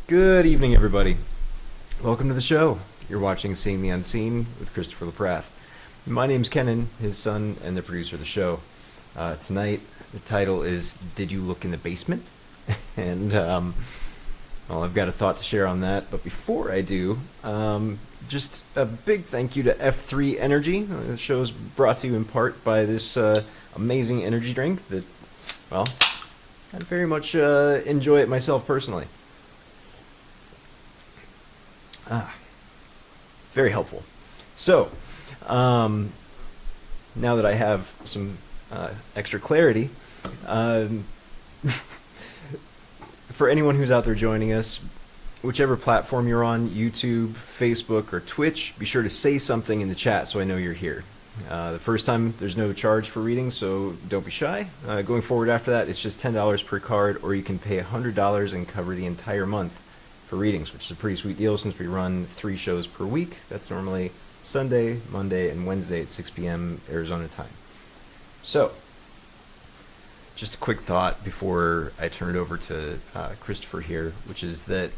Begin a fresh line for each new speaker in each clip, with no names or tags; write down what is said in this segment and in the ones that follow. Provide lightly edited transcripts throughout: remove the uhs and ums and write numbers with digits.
Good evening, everybody. Welcome to the show. You're watching Seeing the Unseen with Christopher LaPrath. My name's Kenan, his son, and the producer of the show. Tonight, the title is Did You Look in the Basement? and, well, I've got a thought to share on that. But before I do, just a big thank you to F3 Energy. The show is brought to you in part by this amazing energy drink that, well, I very much enjoy it myself personally. Very helpful. So, now that I have some extra clarity, for anyone who's out there joining us, whichever platform you're on, YouTube, Facebook, or Twitch, be sure to say something in the chat so I know you're here. The first time, there's no charge for reading, so don't be shy. Going forward after that, it's just $10 per card, or you can pay $100 and cover the entire month for readings, which is a pretty sweet deal since we run 3 shows per week. That's normally Sunday, Monday, and Wednesday at 6 p.m. Arizona time. So, just a quick thought before I turn it over to Christopher here, which is that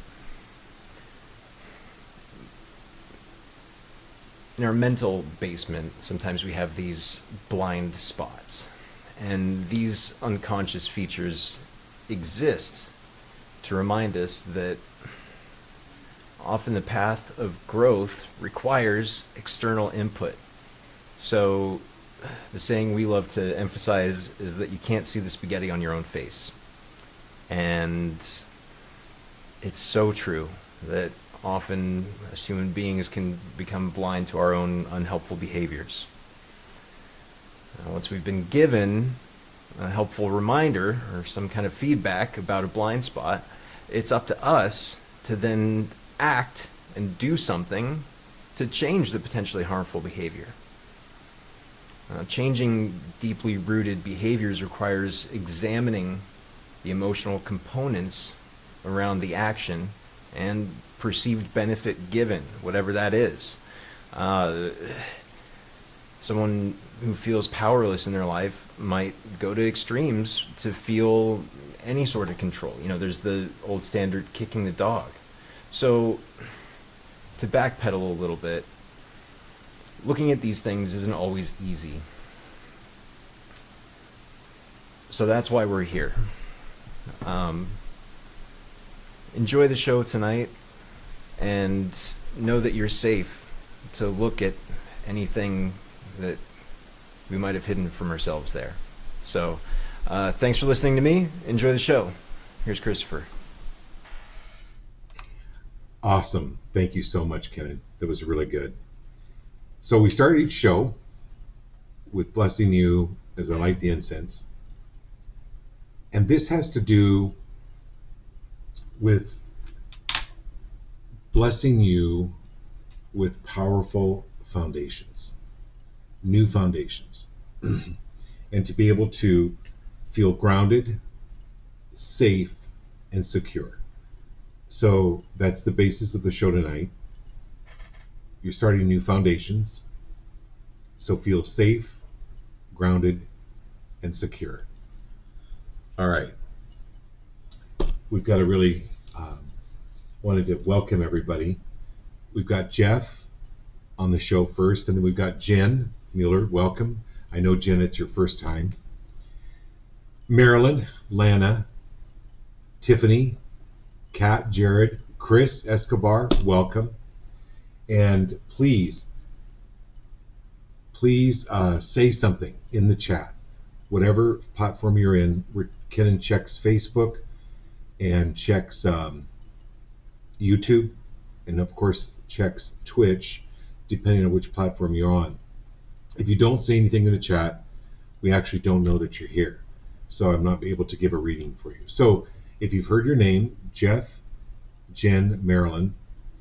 in our mental basement, sometimes we have these blind spots. And these unconscious features exist to remind us that often the path of growth requires external input. So the saying we love to emphasize is that you can't see the spaghetti on your own face. And it's so true that often as human beings can become blind to our own unhelpful behaviors. Once we've been given a helpful reminder or some kind of feedback about a blind spot, it's up to us to then act and do something to change the potentially harmful behavior. Changing deeply rooted behaviors requires examining the emotional components around the action and perceived benefit given, whatever that is. Someone who feels powerless in their life might go to extremes to feel any sort of control. You know, there's the old standard kicking the dog. So, to backpedal a little bit, looking at these things isn't always easy. So that's why we're here. Enjoy the show tonight, and know that you're safe to look at anything that we might have hidden from ourselves there. So, thanks for listening to me. Enjoy the show. Here's Christopher.
Awesome. Thank you so much, Kenan. That was really good. So we start each show with blessing you as I light the incense. And this has to do with blessing you with powerful foundations, new foundations, and to be able to feel grounded, safe, and secure. So that's the basis of the show tonight. You're starting new foundations, so feel safe, grounded, and secure. All right. We've got to really wanted to welcome everybody. We've got Jeff on the show first, and then we've got Jen Mueller. Welcome. I know, Jen, it's your first time. Marilyn, Lana, Tiffany, Kat, Jared, Chris Escobar, welcome. And please say something in the chat. Whatever platform you're in, Kenan checks Facebook and checks YouTube, and of course checks Twitch, depending on which platform you're on. If you don't say anything in the chat, we actually don't know that you're here. So I'm not able to give a reading for you. So if you've heard your name, Jeff, Jen, Marilyn,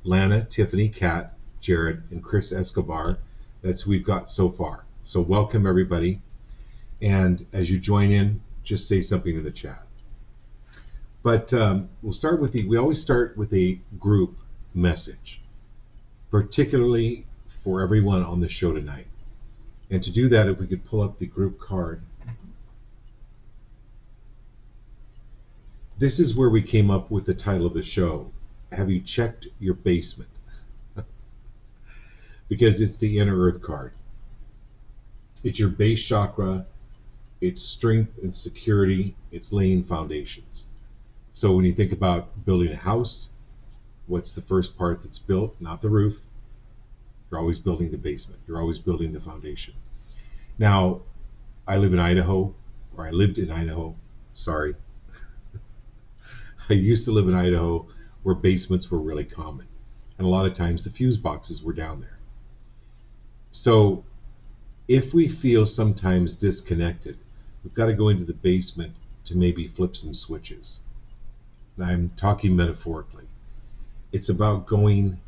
Lana, Tiffany, Kat, Jared, and Chris Escobar, that's who we've got so far. So welcome, everybody. And as you join in, just say something in the chat. But we always start with a group message, particularly for everyone on the show tonight. And to do that, if we could pull up the group card. This is where we came up with the title of the show, have you checked your basement? Because it's the inner earth card. It's your base chakra, it's strength and security, it's laying foundations. So when you think about building a house, what's the first part that's built? Not the roof. You're always building the basement. You're always building the foundation. Now, I live in Idaho, or I lived in Idaho, sorry. I used to live in Idaho where basements were really common. And a lot of times the fuse boxes were down there. So if we feel sometimes disconnected, we've got to go into the basement to maybe flip some switches. And I'm talking metaphorically. It's about going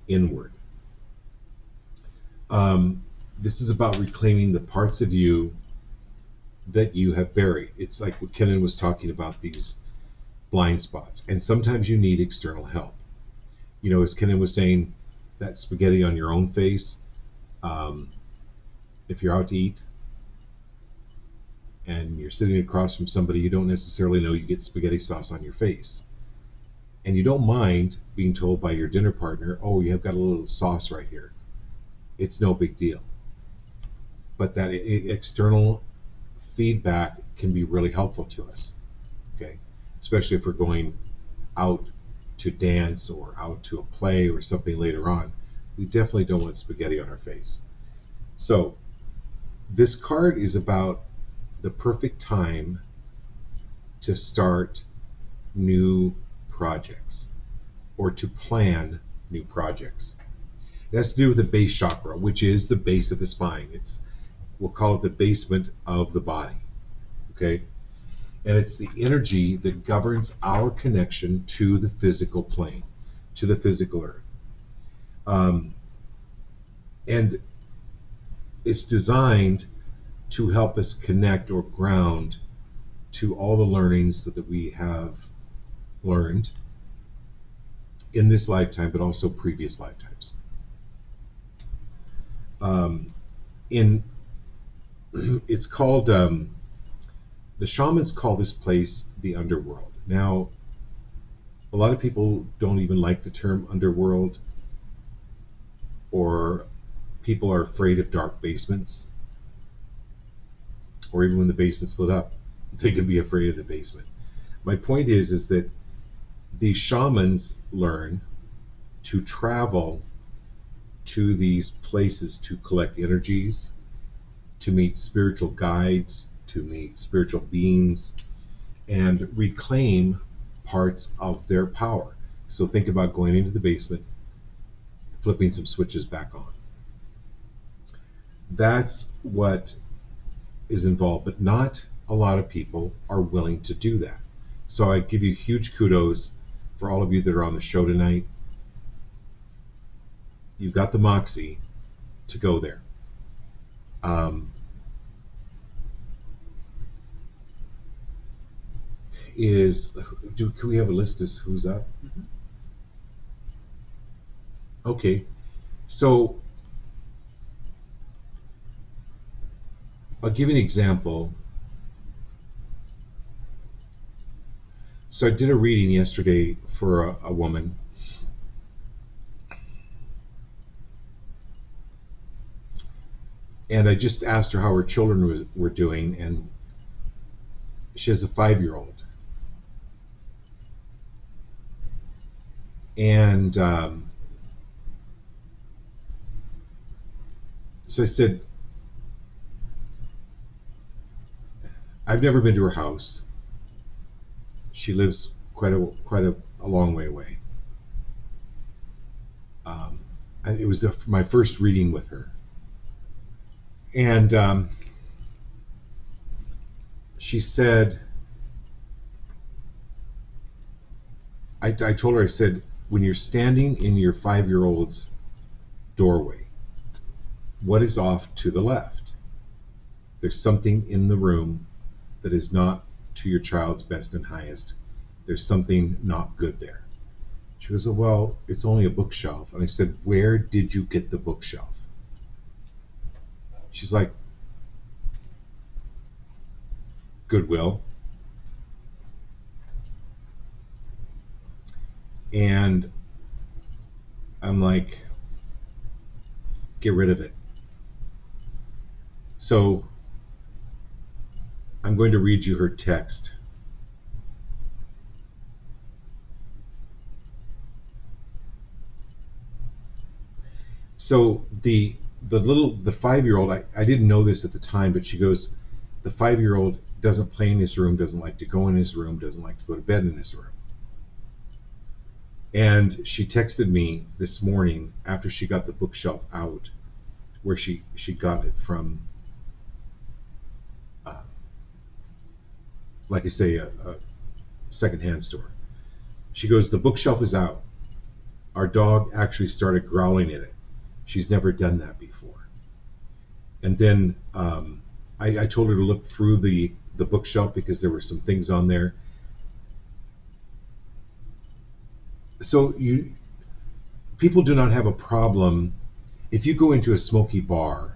inward. This is about reclaiming the parts of you that you have buried. It's like what Kenan was talking about, these blind spots. And sometimes you need external help. You know, as Kenan was saying, that spaghetti on your own face, if you're out to eat and you're sitting across from somebody you don't necessarily know, you get spaghetti sauce on your face. And you don't mind being told by your dinner partner, oh, you have got a little sauce right here. It's no big deal. But that external feedback can be really helpful to us, okay? Especially if we're going out to dance or out to a play or something later on. We definitely don't want spaghetti on our face. So this card is about the perfect time to start new projects or to plan new projects. It has to do with the base chakra, which is the base of the spine. We'll call it the basement of the body, okay? And it's the energy that governs our connection to the physical plane, to the physical earth. And it's designed to help us connect or ground to all the learnings that we have learned in this lifetime, but also previous lifetimes. It's called, the shamans call this place the underworld. Now, a lot of people don't even like the term underworld, or people are afraid of dark basements, or even when the basement's lit up, they can be afraid of the basement. My point is that the shamans learn to travel to these places to collect energies, to meet spiritual guides, to meet spiritual beings, and reclaim parts of their power. So think about going into the basement, flipping some switches back on. That's what is involved, but not a lot of people are willing to do that. So I give you huge kudos for all of you that are on the show tonight. You've got the moxie to go there. Can we have a list of who's up?
Mm-hmm.
Okay, so I'll give you an example. So I did a reading yesterday for a woman. And I just asked her how her children were doing, and she has a 5-year-old. And so I said, I've never been to her house. She lives quite a long way away. It was my first reading with her. And she said, I told her, I said, when you're standing in your 5-year-old's doorway, what is off to the left? There's something in the room that is not to your child's best and highest. There's something not good there. She goes, oh, well, it's only a bookshelf. And I said, where did you get the bookshelf? She's like, Goodwill. And I'm like, get rid of it. So I'm going to read you her text. So the 5-year-old, I didn't know this at the time, but she goes, the 5-year-old doesn't play in his room, doesn't like to go in his room, doesn't like to go to bed in his room. And she texted me this morning after she got the bookshelf out, where she got it from, like I say, a secondhand store. She goes, the bookshelf is out. Our dog actually started growling at it. She's never done that before. And then I told her to look through the bookshelf because there were some things on there. So people do not have a problem if you go into a smoky bar.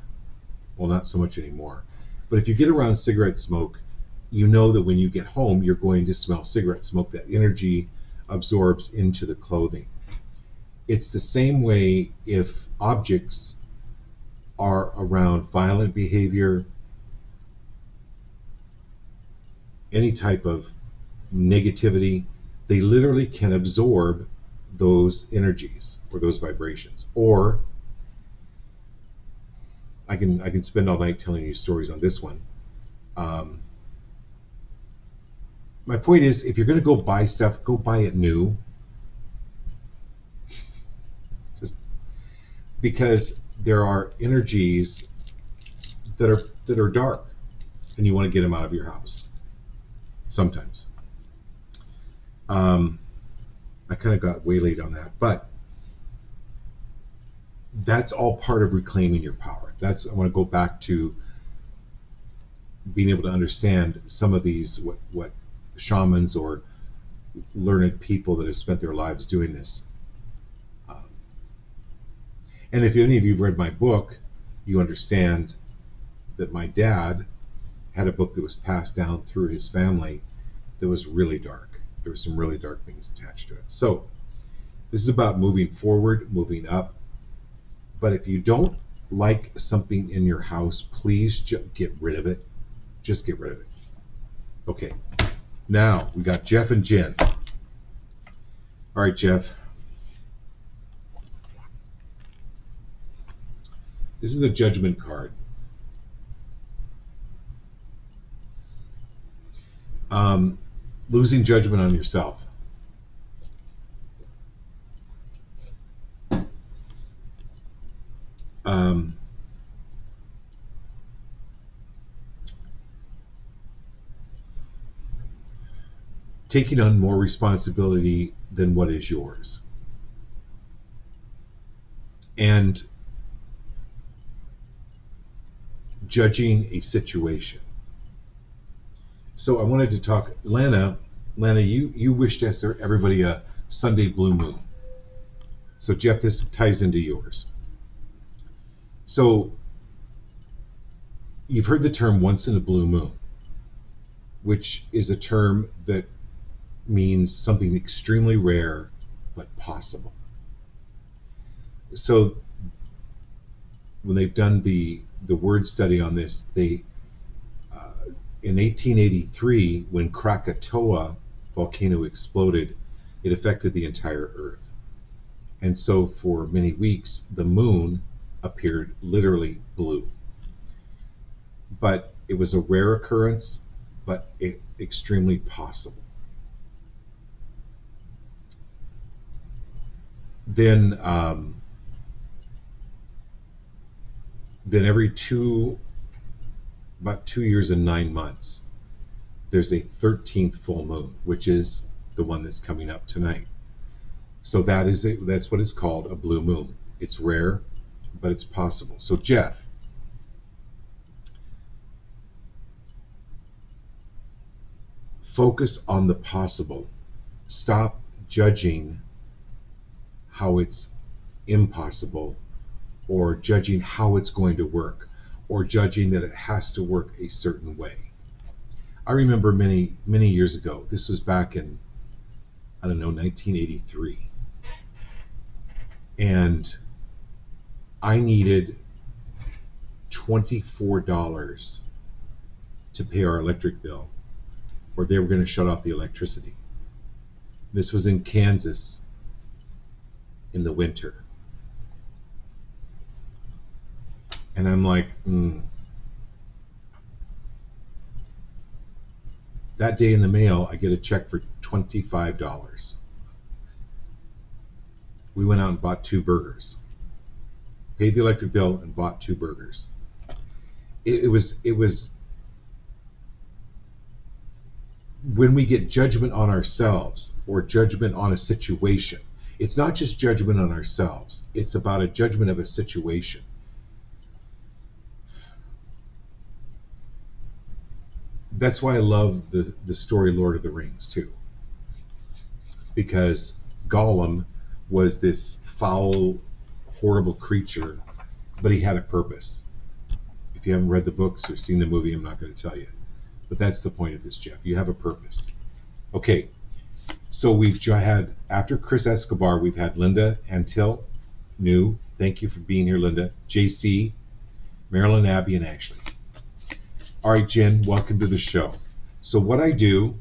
Well, not so much anymore, but if you get around cigarette smoke, you know that when you get home, you're going to smell cigarette smoke. That energy absorbs into the clothing. It's the same way if objects are around violent behavior, any type of negativity, they literally can absorb those energies or those vibrations. Or I can spend all night telling you stories on this one. My point is, if you're going to go buy stuff, go buy it new. Just because there are energies that are dark, and you want to get them out of your house. Sometimes. I kind of got waylaid on that, but that's all part of reclaiming your power. I want to go back to being able to understand some of these, what shamans or learned people that have spent their lives doing this. And if any of you have read my book, you understand that my dad had a book that was passed down through his family that was really dark. There were some really dark things attached to it. So this is about moving forward, moving up. But if you don't like something in your house, please get rid of it. Just get rid of it. Okay. Now we got Jeff and Jen. All right, Jeff. This is a judgment card. Losing judgment on yourself. Taking on more responsibility than what is yours. And judging a situation. So I wanted to talk, Lana, you wished everybody a Sunday blue moon. So Jeff, this ties into yours. So you've heard the term once in a blue moon, which is a term that means something extremely rare but possible. So when they've done the word study on this, they in 1883, when Krakatoa volcano exploded, it affected the entire Earth. And so for many weeks, the moon appeared literally blue. But it was a rare occurrence, but extremely possible. Then every about 2 years and 9 months, there's a 13th full moon, which is the one that's coming up tonight. So that's what it's called, a blue moon. It's rare, but it's possible. So Jeff, focus on the possible. Stop judging how it's impossible, or judging how it's going to work, or judging that it has to work a certain way. I remember many years ago, this was back in, 1983. and I needed $24 to pay our electric bill, or they were going to shut off the electricity. This was in Kansas in the winter. And I'm like, That day in the mail, I get a check for $25. We went out and bought 2 burgers. Paid the electric bill and bought 2 burgers. It was when we get judgment on ourselves or judgment on a situation, it's not just judgment on ourselves. It's about a judgment of a situation. That's why I love the story Lord of the Rings too. Because Gollum was this foul, horrible creature, but he had a purpose. If you haven't read the books or seen the movie, I'm not going to tell you. But that's the point of this, Jeff. You have a purpose. Okay, so we've had, after Chris Escobar, we've had Linda Antil, new. Thank you for being here, Linda. JC, Marilyn, Abby, and Ashley. All right, Jen, welcome to the show. So what I do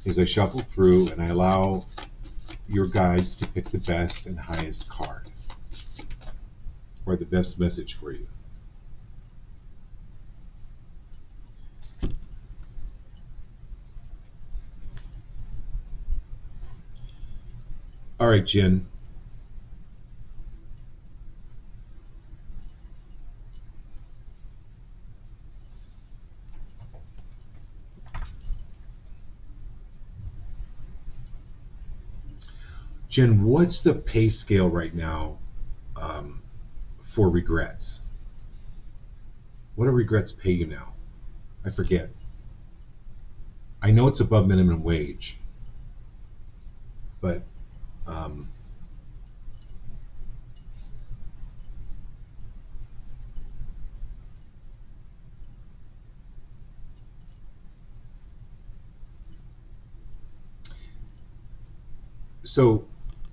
is I shuffle through and I allow your guides to pick the best and highest card, or the best message for you. All right, Jen. Jen, what's the pay scale right now for regrets? What do regrets pay you now? I forget. I know it's above minimum wage, but so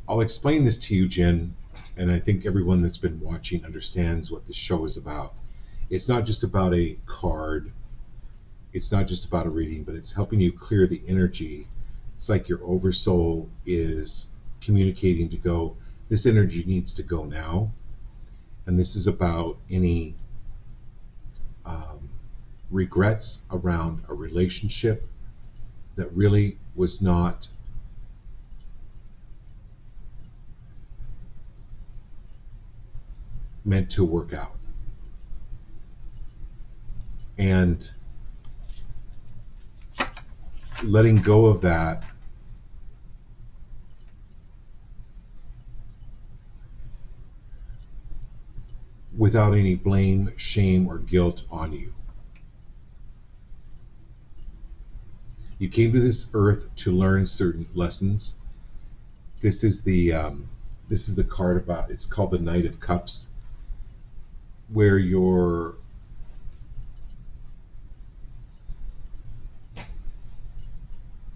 I'll explain this to you, Jen, and I think everyone that's been watching understands what this show is about. It's not just about a card. It's not just about a reading, but it's helping you clear the energy. It's like your oversoul is communicating to go, this energy needs to go now. And this is about any regrets around a relationship that really was not meant to work out. And letting go of that without any blame, shame, or guilt on you. You came to this earth to learn certain lessons. This is the card about, it's called the Knight of Cups, where you're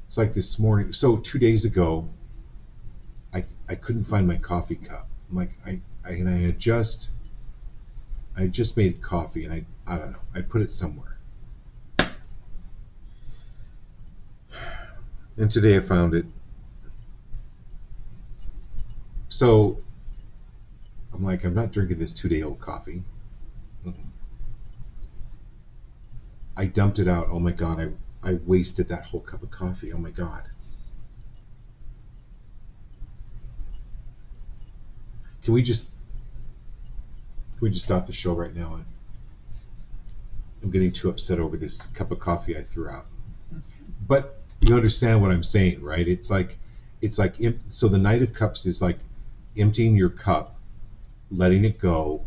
it's like this morning. So 2 days ago, I couldn't find my coffee cup. I'm like, I had just made coffee, and I don't know, I put it somewhere. And today I found it. So I'm like, I'm not drinking this 2-day-old coffee. I dumped it out. Oh my God, I wasted that whole cup of coffee. Oh my God. Can we just stop the show right now? I'm getting too upset over this cup of coffee I threw out. But you understand what I'm saying, right? It's like so the Knight of Cups is like emptying your cup, letting it go.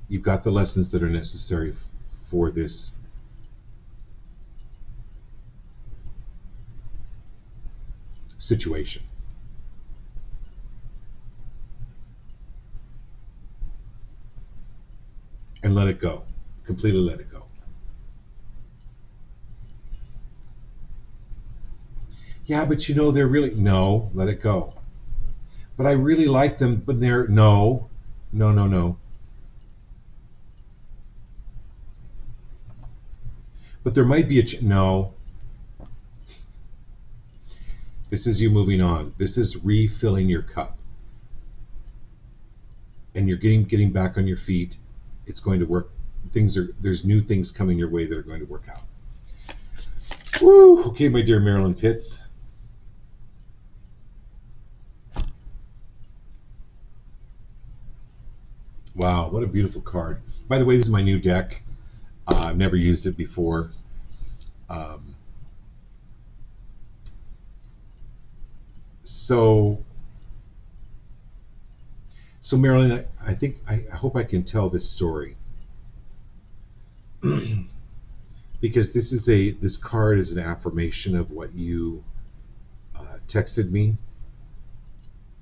You've got the lessons that are necessary for this situation. And let it go. Completely let it go. Yeah, but you know, they're really, no, let it go. But I really like them, but they're, no, no, no, no. But there might be no. This is you moving on. This is refilling your cup. And you're getting back on your feet. It's going to work. There's new things coming your way that are going to work out. Woo! Okay, my dear Marilyn Pitts. Wow, what a beautiful card. By the way, this is my new deck. I've never used it before. So Marilyn, I hope I can tell this story. Because this card is an affirmation of what you texted me.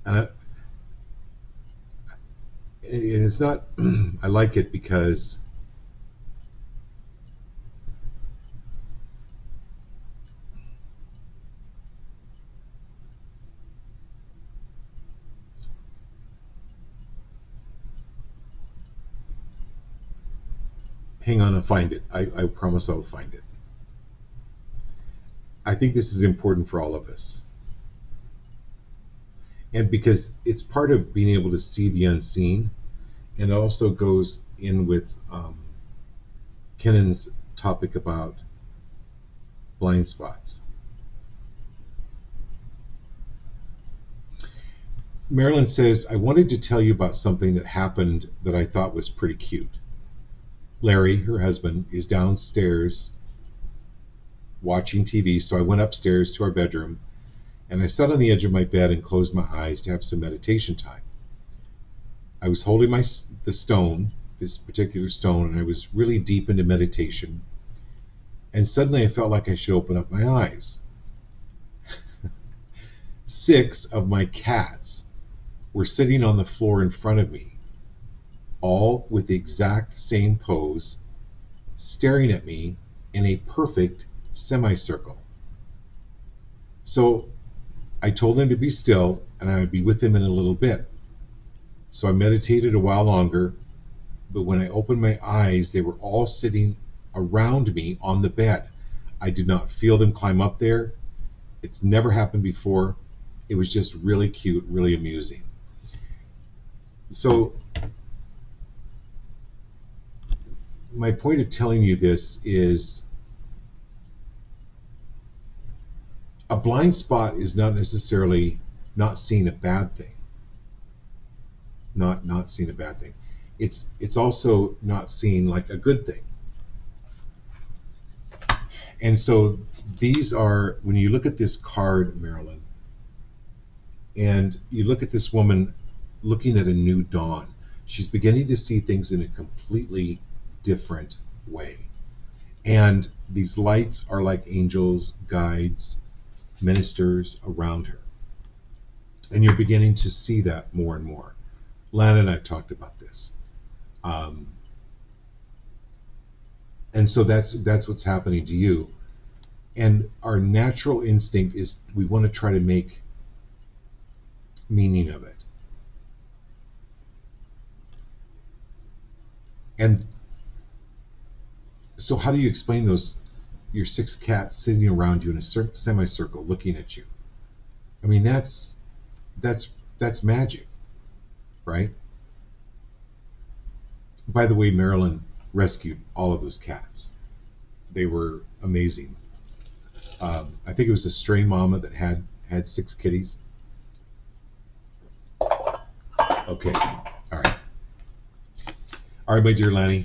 And it's not, I like it because hang on, I'll find it. I promise I'll find it. I think this is important for all of us. And because it's part of being able to see the unseen, and it also goes in with Kennan's topic about blind spots. Marilyn says, I wanted to tell you about something that happened that I thought was pretty cute. Larry, her husband, is downstairs watching TV, so I went upstairs to our bedroom and I sat on the edge of my bed and closed my eyes to have some meditation time. I was holding the stone, this particular stone, and I was really deep into meditation, and suddenly I felt like I should open up my eyes. 6 of my cats were sitting on the floor in front of me, all with the exact same pose, staring at me in a perfect semicircle. So I told them to be still and I would be with them in a little bit. So I meditated a while longer, but when I opened my eyes, they were all sitting around me on the bed. I did not feel them climb up there. It's never happened before. It was just really cute, really amusing. So my point of telling you this is a blind spot is not necessarily not seeing a bad thing. Not seeing a bad thing. It's also not seeing like a good thing. And so these are, when you look at this card, Marilyn, and you look at this woman looking at a new dawn, she's beginning to see things in a completely different way. And these lights are like angels, guides, ministers around her. And you're beginning to see that more and more. Lana and I talked about this. And so that's what's happening to you. And our natural instinct is we want to try to make meaning of it. And so how do you explain your 6 cats sitting around you in a semicircle looking at you? I mean, that's magic, right? By the way, Marilyn rescued all of those cats. They were amazing. I think it was a stray mama that had 6 kitties. Okay, all right, my dear Lanny.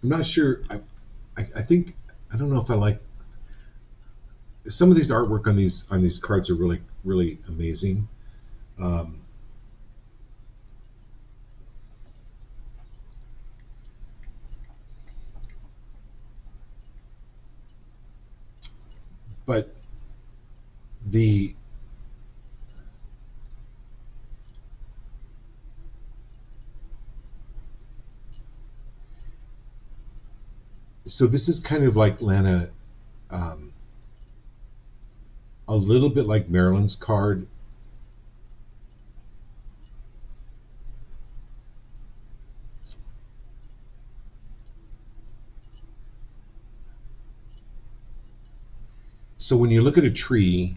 I'm not sure. I think I don't know if I like some of these artwork on these cards are really amazing. But the so this is kind of like, Lana, um, a little bit like Marilyn's card. So when you look at a tree,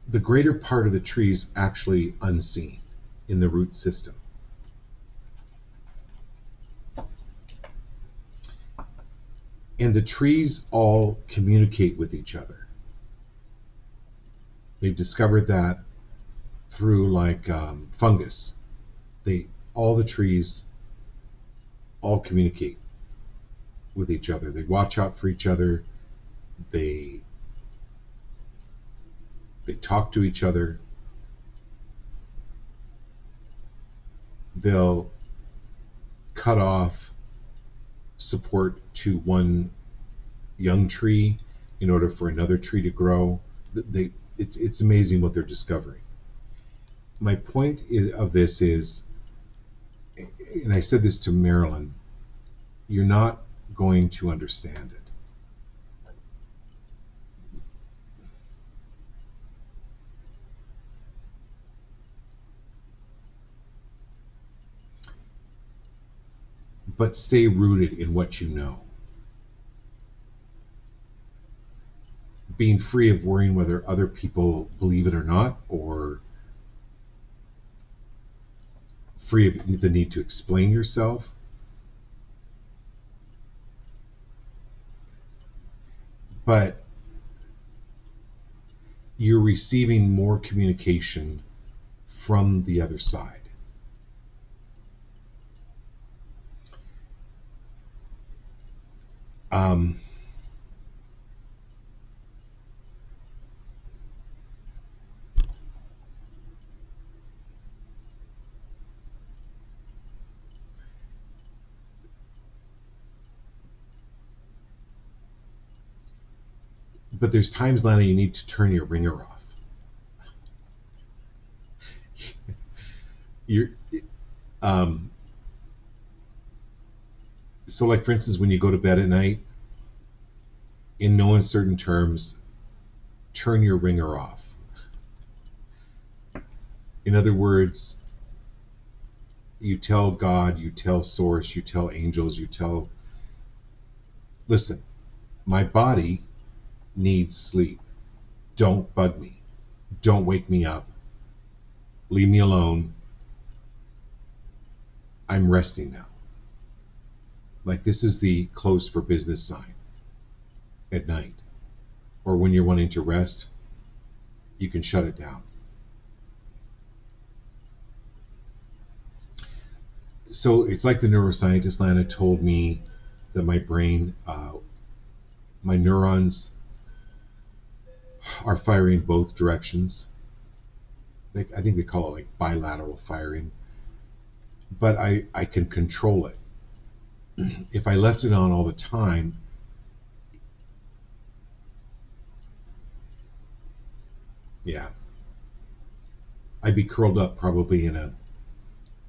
the greater part of the tree is actually unseen in the root system. And the trees all communicate with each other. They've discovered that through fungus. All the trees all communicate with each other. They watch out for each other. They talk to each other. They'll cut off support to one young tree in order for another tree to grow. It's amazing what they're discovering. My point of this is, and I said this to Marilyn, you're not going to understand it. But stay rooted in what you know. Being free of worrying whether other people believe it or not, or free of the need to explain yourself. But you're receiving more communication from the other side. But there's times, Lana, you need to turn your ringer off. So like, for instance, when you go to bed at night, in no uncertain terms, turn your ringer off. In other words, you tell God, you tell Source, you tell angels, listen, my body needs sleep. Don't bug me. Don't wake me up. Leave me alone. I'm resting now. Like, this is the closed for business sign at night. Or when you're wanting to rest, you can shut it down. So it's like the neuroscientist, Lana, told me that my brain, my neurons are firing both directions. I think they call it like bilateral firing. But I can control it. If I left it on all the time, I'd be curled up probably in a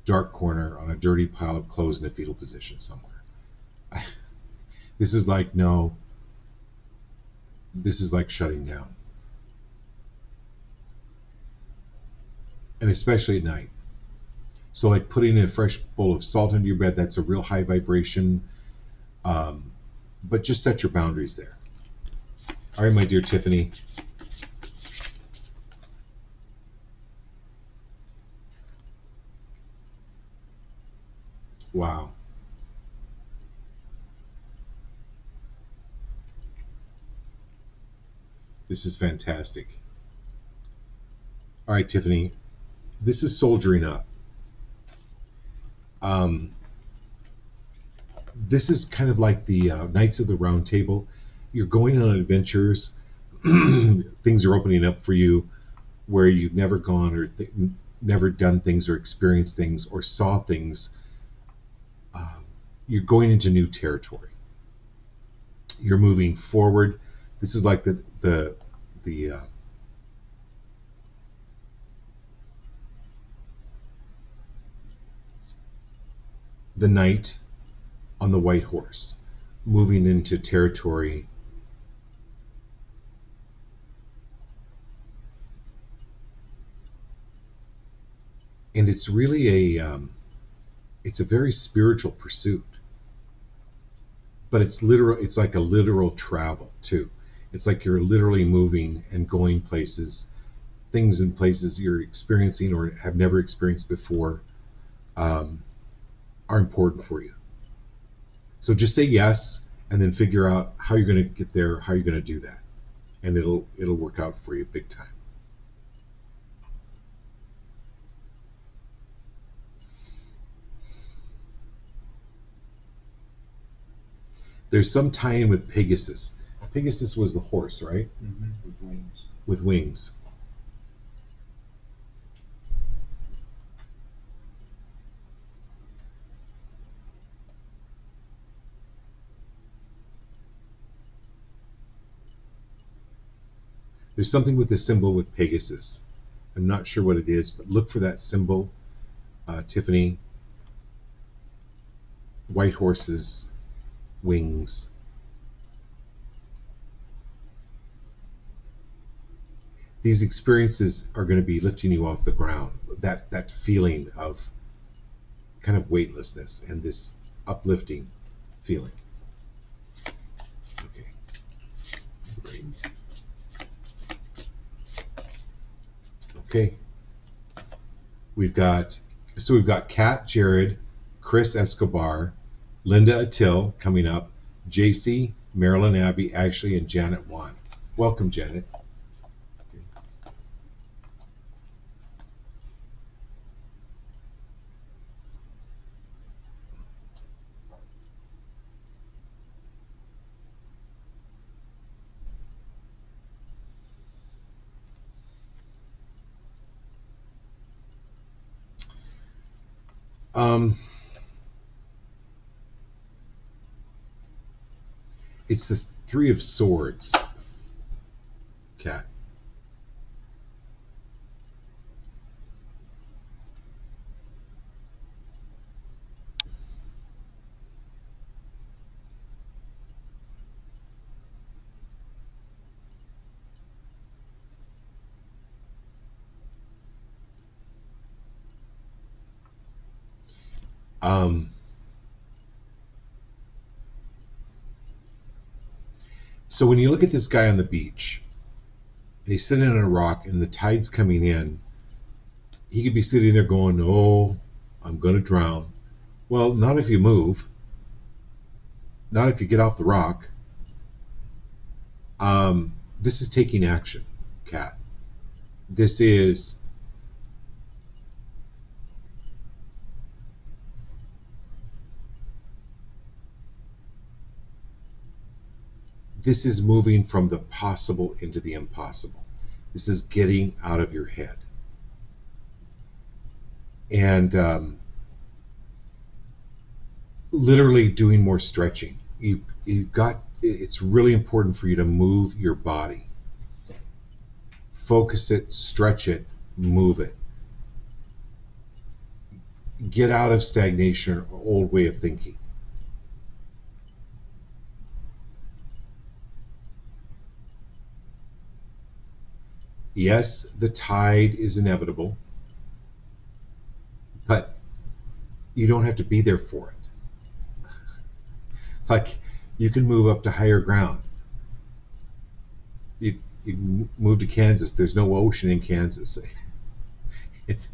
dark corner on a dirty pile of clothes in a fetal position somewhere. This is like shutting down. And especially at night. So like putting in a fresh bowl of salt into your bed, that's a real high vibration. But just set your boundaries there. All right, my dear Tiffany. Wow. This is fantastic. All right, Tiffany. This is soldiering up. This is kind of like the Knights of the Round Table. You're going on adventures. Things are opening up for you where you've never gone or never done things or experienced things or saw things. You're going into new territory. You're moving forward. This is like the knight on the white horse, moving into territory. And it's really it's a very spiritual pursuit, but it's literal. It's like a literal travel too. It's like you're literally moving and going places, things and places you're experiencing or have never experienced before, are important for you. So just say yes, and then figure out how you're going to get there, how you're going to do that, and it'll work out for you big time. There's some tie-in with Pegasus. Pegasus was the horse, right?
Mm-hmm. With wings.
With wings. There's something with the symbol with Pegasus. I'm not sure what it is, but look for that symbol, Tiffany. White horses, wings. These experiences are going to be lifting you off the ground. That feeling of kind of weightlessness and this uplifting feeling. Okay, great. Okay, we've got Kat, Jared, Chris Escobar, Linda Attil coming up, JC, Marilyn Abbey, Ashley, and Janet Wan. Welcome, Janet. It's the Three of Swords, Kat. So when you look at this guy on the beach, and he's sitting on a rock and the tide's coming in, he could be sitting there going, oh, I'm going to drown. Well, not if you move. Not if you get off the rock. This is taking action, Kat. This is moving from the possible into the impossible. This is getting out of your head. And literally doing more stretching. It's really important for you to move your body. Focus it, stretch it, move it. Get out of stagnation or old way of thinking. Yes, the tide is inevitable, but you don't have to be there for it. Like, you can move up to higher ground. You move to Kansas. There's no ocean in Kansas. It's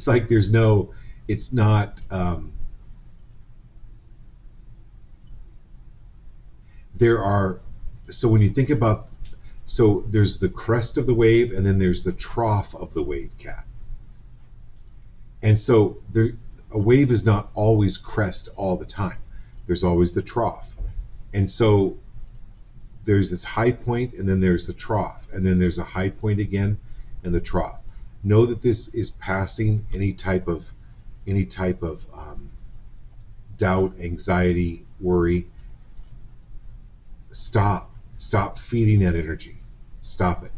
like there's no. It's not. There are. So when you think about. So there's the crest of the wave, and then there's the trough of the wave, Kat. And so a wave is not always crest all the time. There's always the trough. And so there's this high point, and then there's the trough, and then there's a high point again, and the trough. Know that this is passing any type of doubt, anxiety, worry. Stop feeding that energy. Stop it.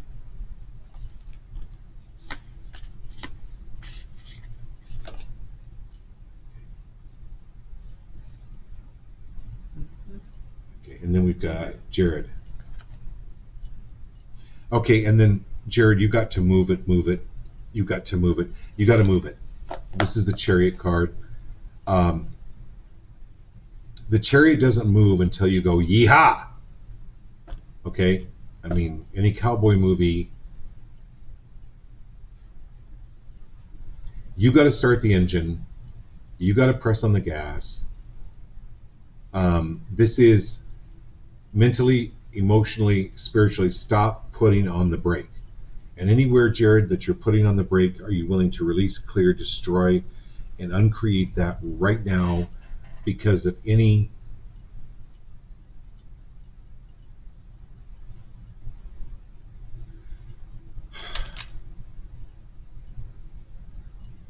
Okay, and then we've got Jared. Okay, and then Jared, you got to move it. You got to move it. You got to move it. This is the Chariot card. The Chariot doesn't move until you go yeehaw. Okay, I mean, any cowboy movie, you got to start the engine. You got to press on the gas. This is mentally, emotionally, spiritually, stop putting on the brake. And anywhere, Jared, that you're putting on the brake, are you willing to release, clear, destroy, and uncreate that right now because of any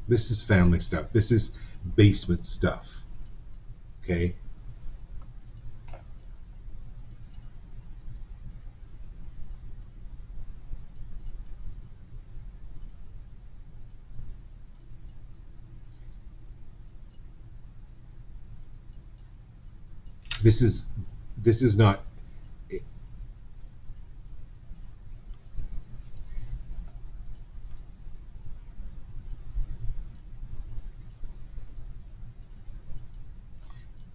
this is family stuff. This is basement stuff. Okay? This is not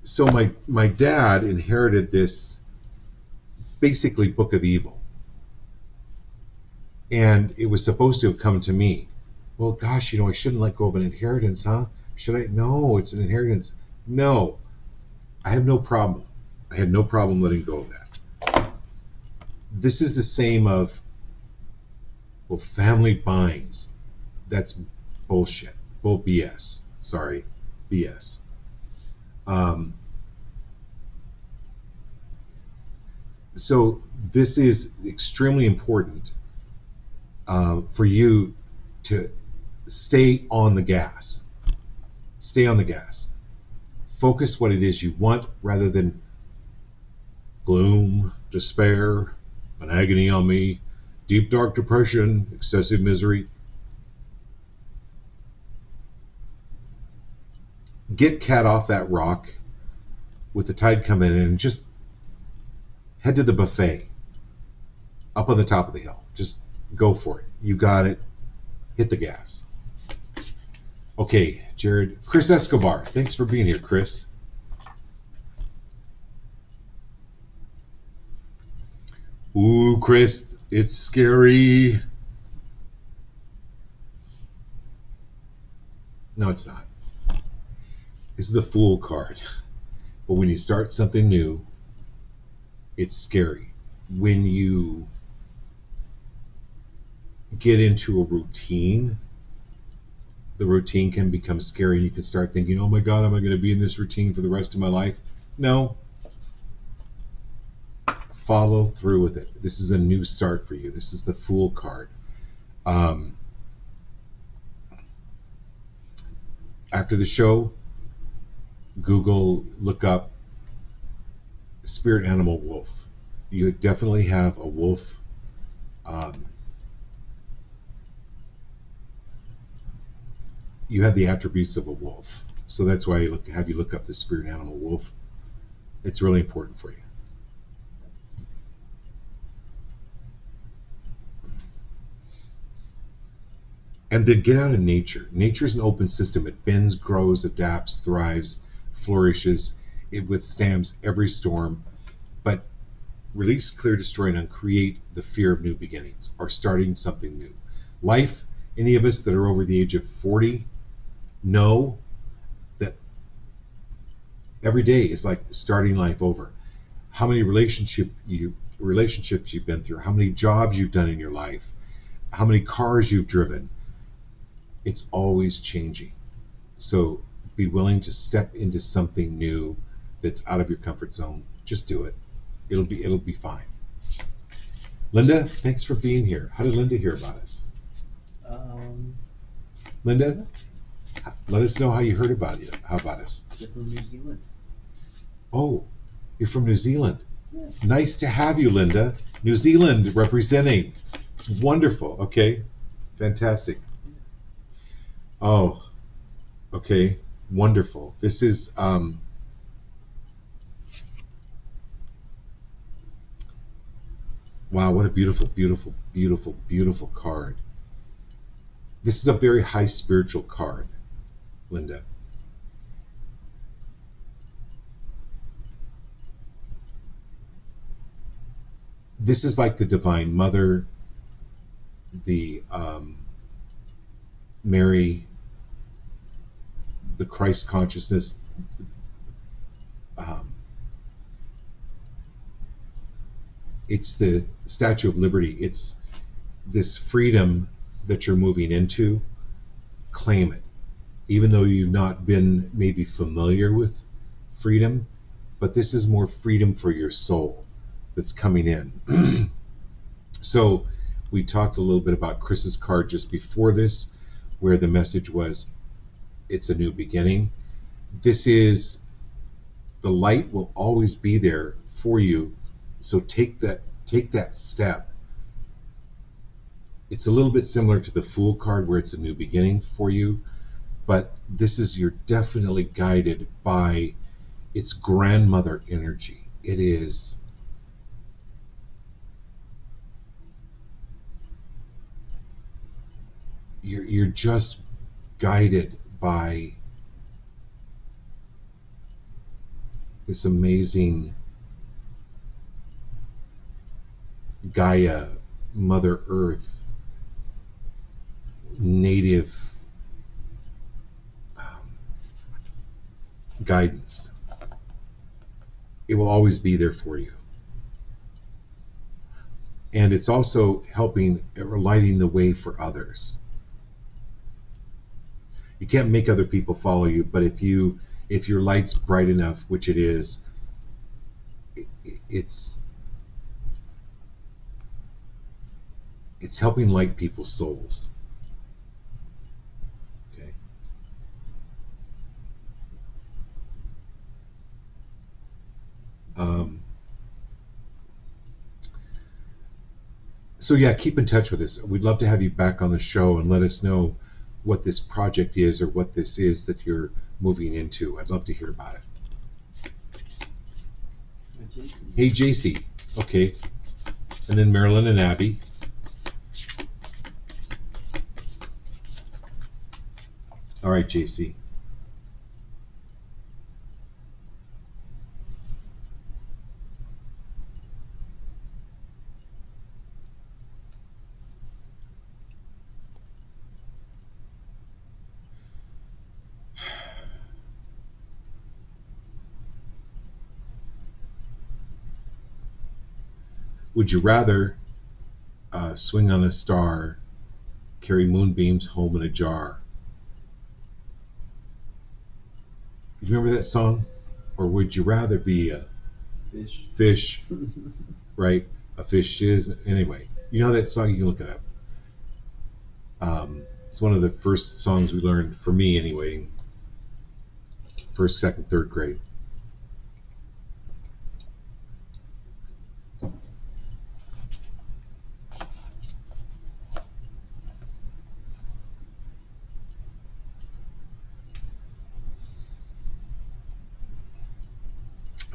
so my dad inherited this basically book of evil. And it was supposed to have come to me. Well, gosh, I shouldn't let go of an inheritance, huh? Should I? No, it's an inheritance. No. I have no problem. I had no problem letting go of that. This is the same of, well, family binds. That's bullshit. Bull BS. Sorry. BS. So this is extremely important for you to stay on the gas. Stay on the gas. Focus what it is you want rather than gloom, despair, an agony on me, deep dark depression, excessive misery. Get Cat off that rock with the tide coming in and just head to the buffet up on the top of the hill. Just go for it. You got it. Hit the gas. Okay, Jared. Chris Escobar. Thanks for being here, Chris. Ooh, Chris, it's scary. No, it's not. This is the Fool card. But when you start something new, it's scary. When you get into a routine, the routine can become scary and you can start thinking, oh my God, am I going to be in this routine for the rest of my life? No. Follow through with it. This is a new start for you. This is the Fool card. After the show, Google, look up spirit animal wolf. You definitely have a wolf. You have the attributes of a wolf. So that's why I have you look up the spirit animal wolf. It's really important for you. And then get out of nature. Nature is an open system. It bends, grows, adapts, thrives, flourishes. It withstands every storm. But release, clear, destroy, and uncreate the fear of new beginnings or starting something new. Life, any of us that are over the age of 40 know that every day is like starting life over. How many relationships you've been through, how many jobs you've done in your life, how many cars you've driven. It's always changing. So be willing to step into something new that's out of your comfort zone. Just do it. It'll be fine. Linda, thanks for being here. How did Linda hear about us? Linda, let us know how you heard about us.
They're from New Zealand.
Oh, you're from New Zealand. Nice to have you, Linda. New Zealand representing. It's wonderful. Okay, fantastic. Oh, okay, wonderful. This is wow, what a beautiful, beautiful, beautiful, beautiful card. This is a very high spiritual card, Linda. This is like the Divine Mother, the Mary, the Christ consciousness. It's the Statue of Liberty. It's this freedom that you're moving into. Claim it. Even though you've not been maybe familiar with freedom, but this is more freedom for your soul that's coming in. So we talked a little bit about Chris's card just before this, where the message was, it's a new beginning. This is, the light will always be there for you. So take that step. It's a little bit similar to the Fool card, where it's a new beginning for you, but this is, you're definitely guided by its grandmother energy. It is, you're just guided by this amazing Gaia, Mother Earth, native guidance. It will always be there for you. And it's also helping, lighting the way for others. You can't make other people follow you, but if your light's bright enough, which it is, it's helping light people's souls. Okay. So yeah, keep in touch with us. We'd love to have you back on the show and let us know what this project is or what this is that you're moving into. I'd love to hear about it. Hey, JC. Okay. And then Marilyn and Abby. All right, JC. Would you rather swing on a star, carry moonbeams home in a jar? You remember that song? Or would you rather be a fish? Right? A fish is, anyway. You know that song? You can look it up. It's one of the first songs we learned, for me anyway, first, second, third grade.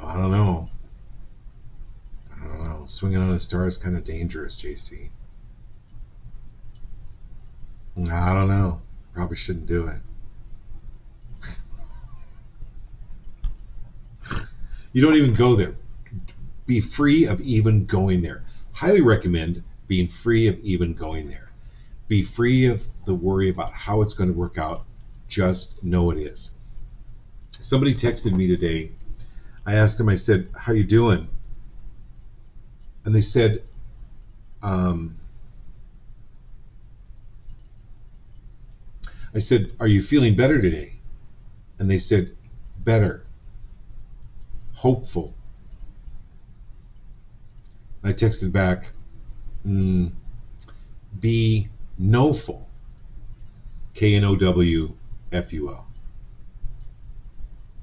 I don't know. Swinging on a star is kind of dangerous, JC. I don't know. Probably shouldn't do it. You don't even go there. Be free of even going there. Highly recommend being free of even going there. Be free of the worry about how it's going to work out. Just know it is. Somebody texted me today. I asked them, I said, how you doing? And they said, I said, are you feeling better today? And they said, better. Hopeful. I texted back, be knowful. KNOWFUL.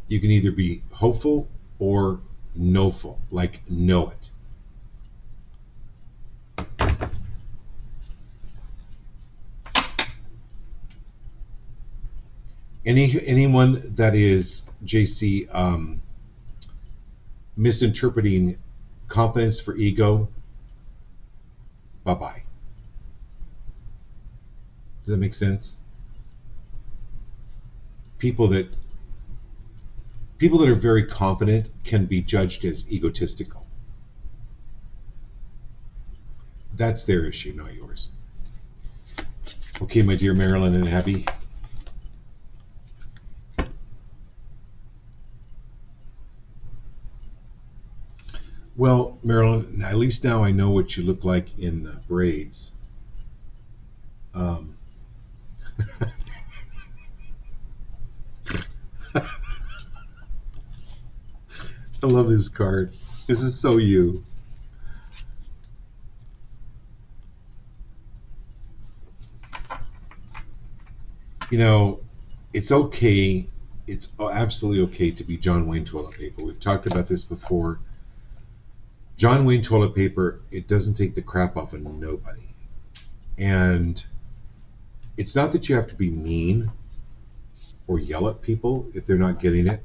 You can either be hopeful or knowful, like know it. Anyone that is, JC, misinterpreting confidence for ego, bye-bye. Does that make sense? People that are very confident can be judged as egotistical. That's their issue, not yours. Okay, my dear Marilyn and Abby. Well, Marilyn, at least now I know what you look like in braids. I love this card. This is so you. You know, it's okay. It's absolutely okay to be John Wayne toilet paper. We've talked about this before. John Wayne toilet paper, it doesn't take the crap off of nobody. And it's not that you have to be mean or yell at people if they're not getting it.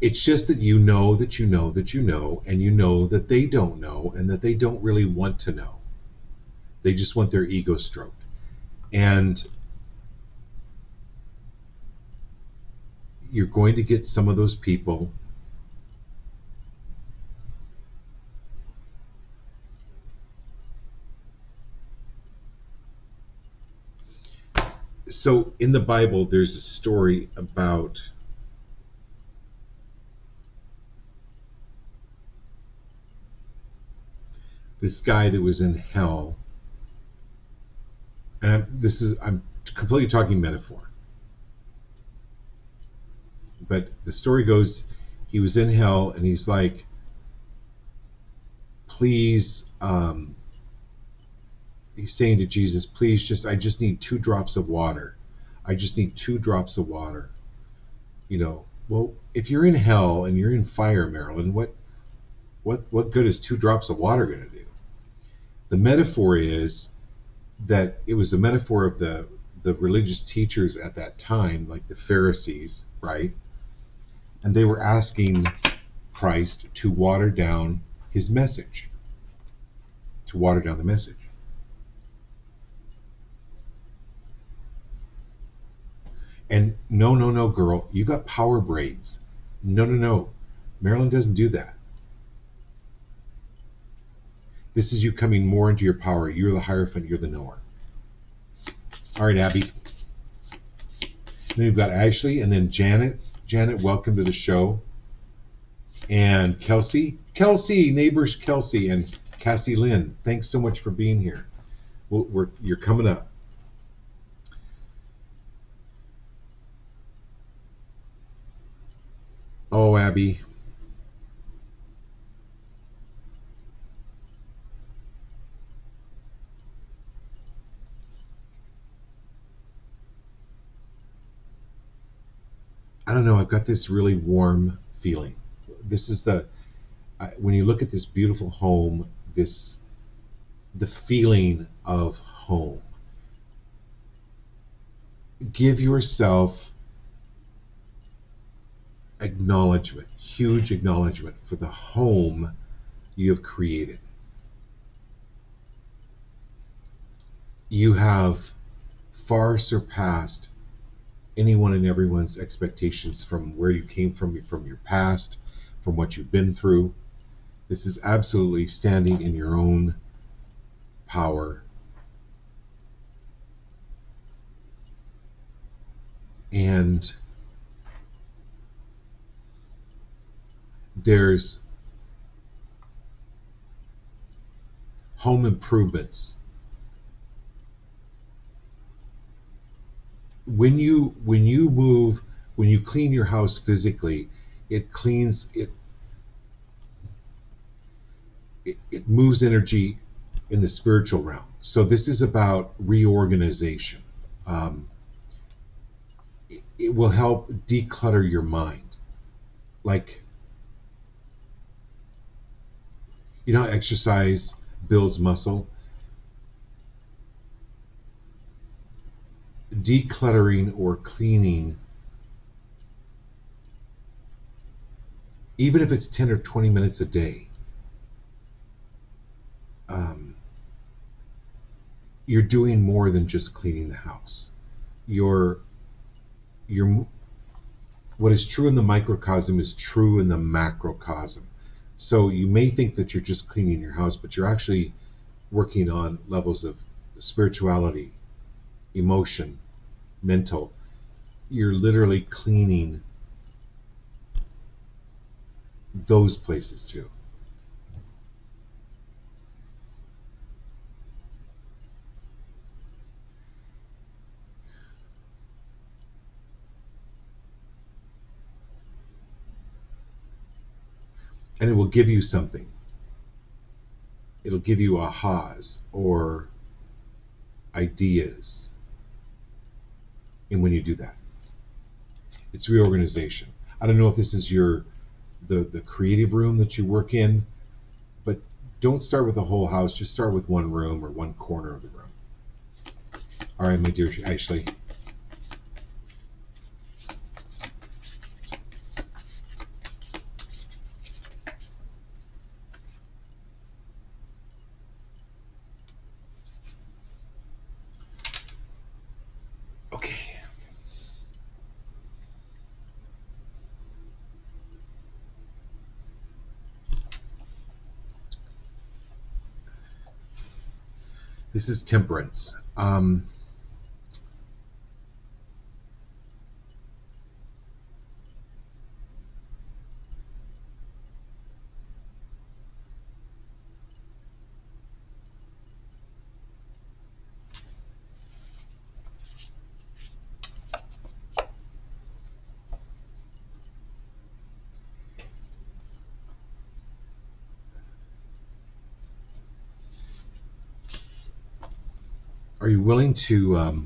It's just that you know that you know that you know, and you know that they don't know, and that they don't really want to know. They just want their ego stroked. And you're going to get some of those people so in the Bible there's a story about this guy that was in hell, and I'm completely talking metaphor, but the story goes he was in hell and he's like, please, he's saying to Jesus, please, I just need 2 drops of water. I just need 2 drops of water. You know, well, if you're in hell and you're in fire, Marilyn, what good is 2 drops of water going to do? The metaphor is that it was a metaphor of the religious teachers at that time, like the Pharisees, right? And they were asking Christ to water down his message, to water down the message. And no, girl, you got power braids. No. Marilyn doesn't do that. This is you coming more into your power. You're the Hierophant, you're the knower. All right, Abby. Then we've got Ashley and then Janet. Janet, welcome to the show. And Kelsey, neighbors Kelsey and Cassie Lynn. Thanks so much for being here. You're coming up. Oh, Abby. I don't know, I've got this really warm feeling. This is when you look at this beautiful home, the feeling of home. Give yourself acknowledgement, huge acknowledgement for the home you have created. You have far surpassed anyone and everyone's expectations from where you came from your past, from what you've been through. This is absolutely standing in your own power. And there's home improvements. When you move, when you clean your house physically, it moves energy in the spiritual realm. So this is about reorganization. It will help declutter your mind. Like, you know how exercise builds muscle? Decluttering or cleaning, even if it's 10 or 20 minutes a day, you're doing more than just cleaning the house. You're what is true in the microcosm is true in the macrocosm. So you may think that you're just cleaning your house, but you're actually working on levels of spirituality, emotion, mental. You're literally cleaning those places too. And it will give you something. It'll give you ahas or ideas. And when you do that, it's reorganization. I don't know if this is the creative room that you work in, but don't start with the whole house. Just start with one room or one corner of the room. All right, my dear Ashley. Okay. This is temperance. Are you willing to are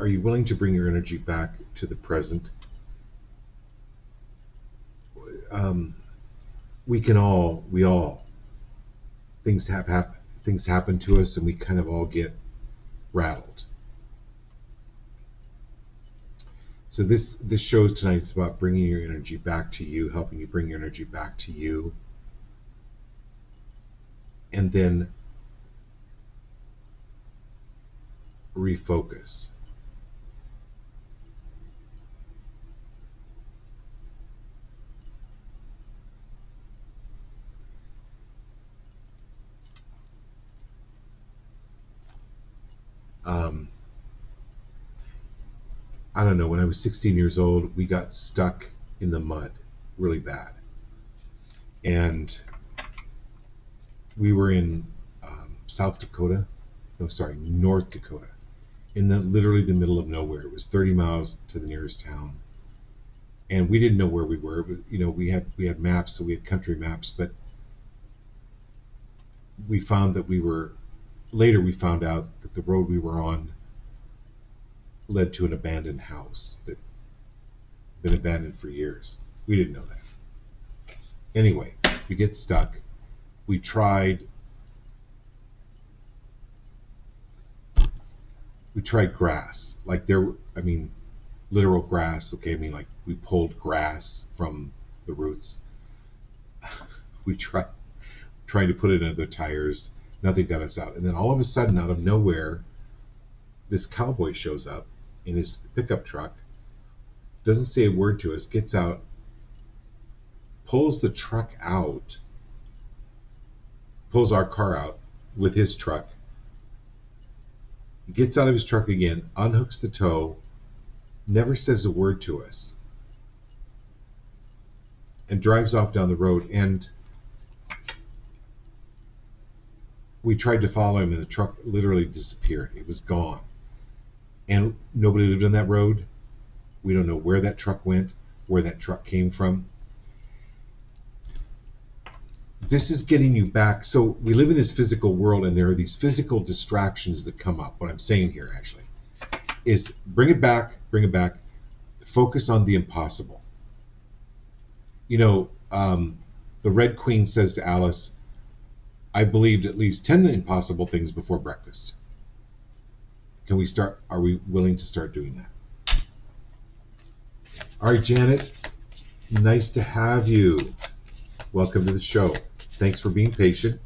you willing to bring your energy back to the present? We all things happen to us, and we kind of all get rattled. So this show tonight is about bringing your energy back to you, helping you bring your energy back to you, and then refocus. I don't know, when I was 16 years old, we got stuck in the mud really bad. And we were in North Dakota, in literally the middle of nowhere. It was 30 miles to the nearest town. And we didn't know where we were, but we had maps, so we had country maps, but we found out that the road we were on led to an abandoned house that had been abandoned for years. We didn't know that. Anyway, we get stuck. We tried grass, literal grass. Okay, like we pulled grass from the roots. We tried trying to put it in the tires. Nothing got us out. And then all of a sudden, out of nowhere, this cowboy shows up in his pickup truck, doesn't say a word to us, gets out, pulls the truck out, pulls our car out with his truck, gets out of his truck again, unhooks the tow, never says a word to us, and drives off down the road. And we tried to follow him, and the truck literally disappeared. It was gone. And nobody lived on that road. We don't know where that truck went, where that truck came from. this is getting you back. So we live in this physical world, and there are these physical distractions that come up. What I'm saying here actually is bring it back, focus on the impossible. You know, the Red Queen says to Alice, I believed at least 10 impossible things before breakfast. Can we start? Are we willing to start doing that? All right, Janet, nice to have you. Welcome to the show. Thanks for being patient.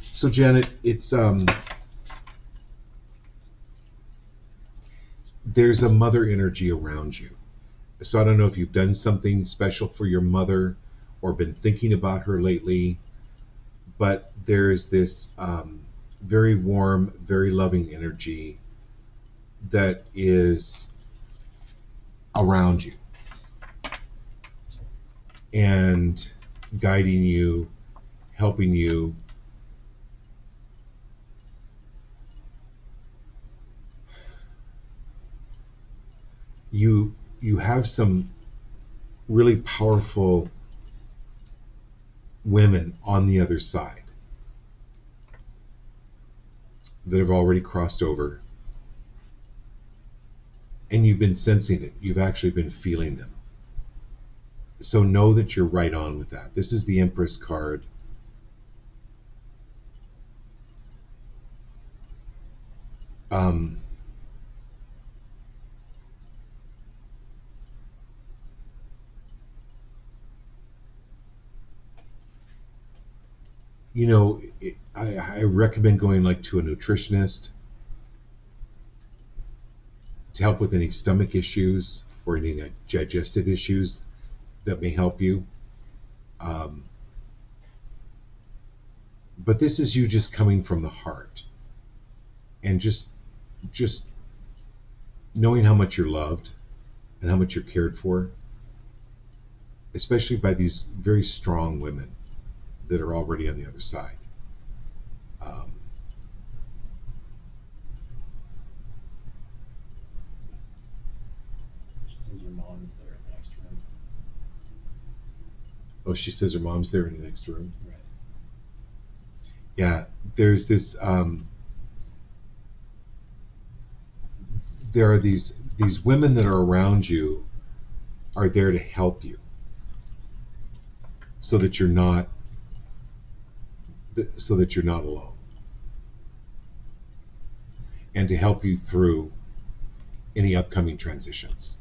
So Janet, it's there's a mother energy around you. So I don't know if you've done something special for your mother or been thinking about her lately, but there's this very warm, very loving energy that is around you and guiding you, helping you. You have some really powerful women on the other side that have already crossed over, and you've been sensing it. You've actually been feeling them. So know that you're right on with that. This is the Empress card. You know, I recommend going like to a nutritionist to help with any stomach issues or any digestive issues that may help you. But this is you just coming from the heart and just knowing how much you're loved and how much you're cared for, especially by these very strong women that are already on the other side.
She says your mom is there in the next room.
Oh, she says her mom's there in the next room.
Right.
Yeah, there's this. There are these women that are around you, are there to help you, so that you're not alone, and to help you through any upcoming transitions.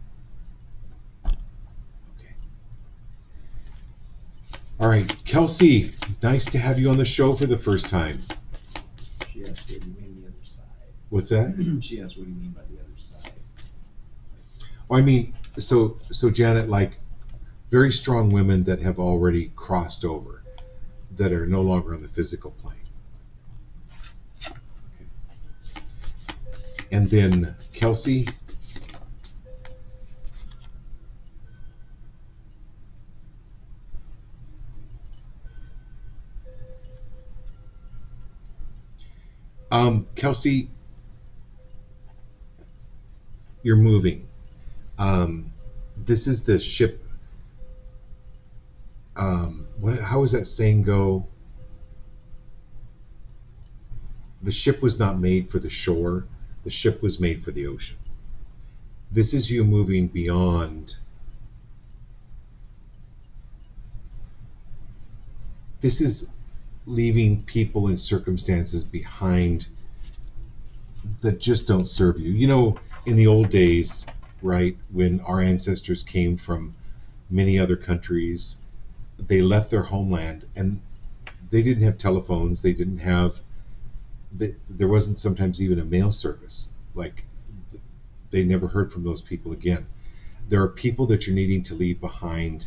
Okay. All right, Kelsey, nice to have you on the show for the first time.
She asked what do you mean the other side.
What's that?
She asked what do you mean by the other side.
Well, I mean, so Janet, like very strong women that have already crossed over, that are no longer on the physical plane. Okay. And then Kelsey. Kelsey, you're moving. This is the ship. How does that saying go? The ship was not made for the shore. The ship was made for the ocean. This is you moving beyond. This is leaving people and circumstances behind that just don't serve you. You know, in the old days, right, when our ancestors came from many other countries, they left their homeland and they didn't have telephones. They didn't have, there wasn't sometimes even a mail service. Like, they never heard from those people again. There are people that you're needing to leave behind.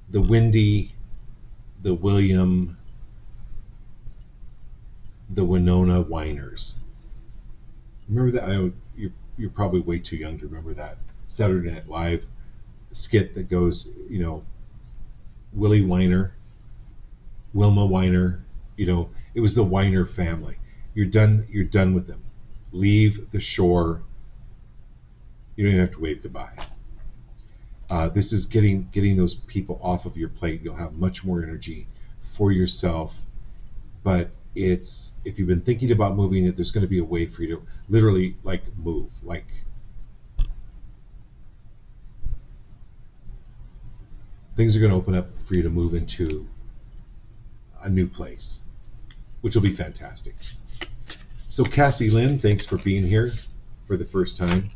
The Wendy, the William, the Winona Winers. Remember that? I know you're probably way too young to remember that. Saturday Night Live skit that goes, you know, Willie Weiner, Wilma Weiner, you know, it was the Weiner family. You're done with them. Leave the shore. You don't even have to wave goodbye. This is getting those people off of your plate. You'll have much more energy for yourself. But it's, if you've been thinking about moving it, there's going to be a way for you to literally like move. Like, things are going to open up for you to move into a new place, which will be fantastic. So Cassie Lynn, thanks for being here for the first time.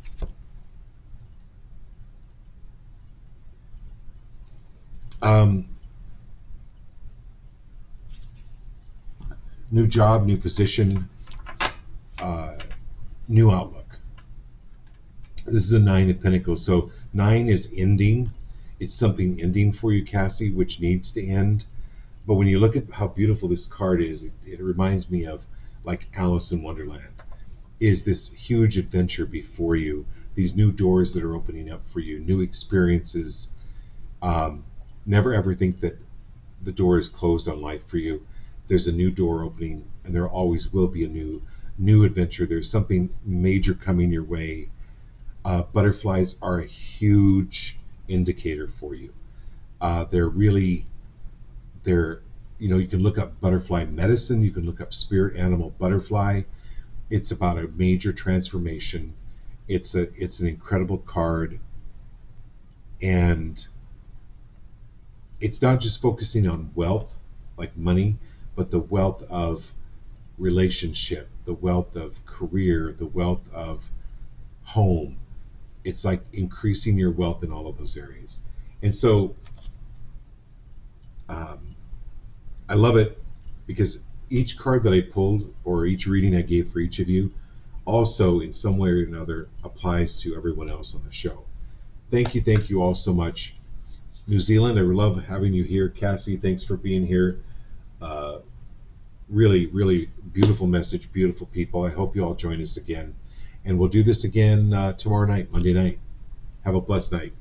New job, new position, new outlook. This is a 9 of Pentacles. So 9 is ending. It's something ending for you, Cassie, which needs to end. But when you look at how beautiful this card is, it reminds me of like Alice in Wonderland. Is this huge adventure before you, these new doors that are opening up for you, new experiences. Never ever think that the door is closed on life for you. There's a new door opening, and there always will be a new adventure. There's something major coming your way. Butterflies are a huge indicator for you. They're, you know, you can look up butterfly medicine. You can look up spirit animal butterfly. It's about a major transformation. It's an incredible card, and it's not just focusing on wealth, like money, but the wealth of relationship, the wealth of career, the wealth of home. It's like increasing your wealth in all of those areas. And so I love it because each card that I pulled, or each reading I gave for each of you, also in some way or another applies to everyone else on the show. Thank you all so much. New Zealand, I love having you here. Cassie, thanks for being here. Really, really beautiful message, beautiful people. I hope you all join us again. And we'll do this again tomorrow night, Monday night. Have a blessed night.